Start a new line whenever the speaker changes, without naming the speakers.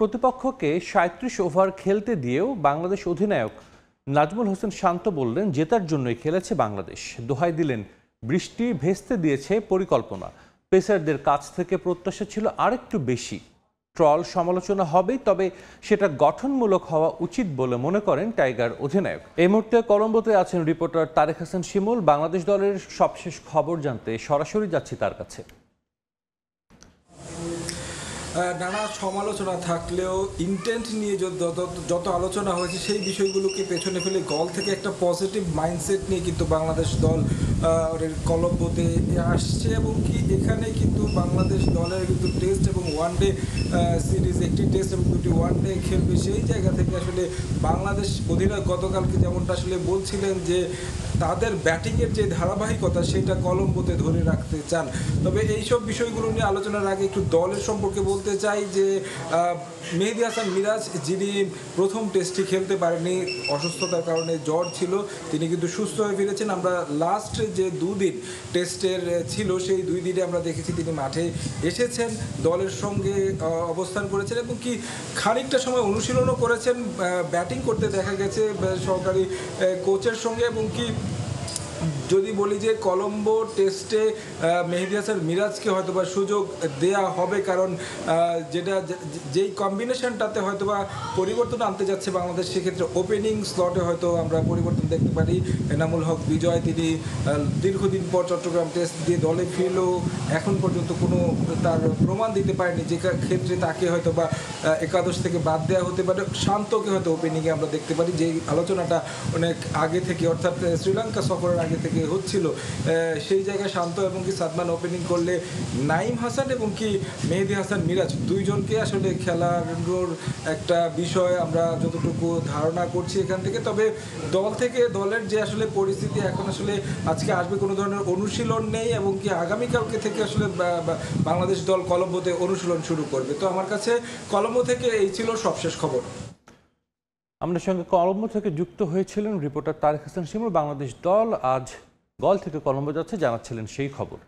প্রতিপক্ষকে ৩৭ ওভার খেলতে দিয়েও বাংলাদেশ অধিনায়ক নাজমুল হোসেন শান্ত বললেন, জেতার জন্যই খেলেছে বাংলাদেশ। দোহাই দিলেন, বৃষ্টি ভেস্তে দিয়েছে পরিকল্পনা। পেসারদের কাছ থেকে প্রত্যাশা ছিল আরেকটু বেশি। ট্রল সমালোচনা হবেই, তবে সেটা গঠনমূলক হওয়া উচিত বলে মনে করেন টাইগার অধিনায়ক। এই মুহূর্তে কলম্বোতে আছেন রিপোর্টার তারেক হাসান শিমুল। বাংলাদেশ দলের সবশেষ খবর জানতে সরাসরি যাচ্ছি তার কাছে।
নানা সমালোচনা থাকলেও ইন্টেন্ট নিয়ে যত আলোচনা হয়েছে সেই বিষয়গুলোকে পেছনে ফেলে গল থেকে একটা পজিটিভ মাইন্ডসেট নিয়ে কিন্তু বাংলাদেশ দল কলম্বোতে আসছে এবং কি এখানে কিন্তু বাংলাদেশ দলের কিন্তু টেস্ট এবং ওয়ানডে সিরিজ, একটি টেস্ট এবং দুটি ওয়ানডে খেলবে। সেই জায়গা থেকে আসলে বাংলাদেশ অধিনায়ক গতকালকে যেমনটা আসলে বলছিলেন যে তাদের ব্যাটিংয়ের যে ধারাবাহিকতা সেটা কলম্বোতে ধরে রাখতে চান। তবে এইসব বিষয়গুলো নিয়ে আলোচনার আগে একটু দলের সম্পর্কে বলতে চাই যে মেহেদী হাসান মিরাজ, যিনি প্রথম টেস্টটি খেলতে পারেনি, অসুস্থতার কারণে জ্বর ছিল, তিনি কিন্তু সুস্থ হয়ে ফিরেছেন। আমরা লাস্ট যে দুদিন টেস্টের ছিল সেই 2 দিনে আমরা দেখেছি তিনি মাঠে এসেছেন, দলের সঙ্গে অবস্থান করেছেন এবং কি খানিকটা সময় অনুশীলনও করেছেন। ব্যাটিং করতে দেখা গেছে সহকারী কোচের সঙ্গে এবং কি যদি বলি যে কলম্বো টেস্টে মেহেদী হাসান মিরাজকে হয়তোবা সুযোগ দেয়া হবে, কারণ যেই কম্বিনেশনটাতে হয়তোবা পরিবর্তন আনতে যাচ্ছে বাংলাদেশ, সেক্ষেত্রে ওপেনিং স্লটে হয়তো আমরা পরিবর্তন দেখতে পারি। এনামুল হক বিজয়, তিনি দীর্ঘদিন পর চট্টগ্রাম টেস্ট দিয়ে দলে ফিরলেও এখন পর্যন্ত কোনো তার প্রমাণ দিতে পারেনি, যে ক্ষেত্রে তাকে হয়তোবা একাদশ থেকে বাদ দেওয়া হতে পারে। শান্তকে হয়তো ওপেনিংয়ে আমরা দেখতে পারি, যেই আলোচনাটা অনেক আগে থেকে, অর্থাৎ শ্রীলঙ্কা সফরের আগে থেকে হচ্ছিল, সেই জায়গায় শান্ত এবং কি সাদমান ওপেনিং করলে নাইম হাসান এবং কি মেহেদী হাসান মিরাজ দুইজনকে আসলে খেলার একটা বিষয় আমরা যতটুকু ধারণা করছি এখান থেকে। তবে দল থেকে দলের যে আসলে পরিস্থিতি, এখন আসলে আজকে আসবে কোনো ধরনের অনুশীলন নেই এবং কি আগামীকালকে থেকে আসলে বাংলাদেশ দল কলম্বোতে অনুশীলন শুরু করবে। তো আমার কাছে কলম্বো থেকে এই ছিল সবশেষ খবর।
আমাদের সঙ্গে কলম্বো থেকে যুক্ত হয়েছিলেন রিপোর্টার তারেক হাসান শিমুল। বাংলাদেশ দল আজ গল থেকে কলম্বো যাচ্ছে, জানাচ্ছিলেন সেই খবর।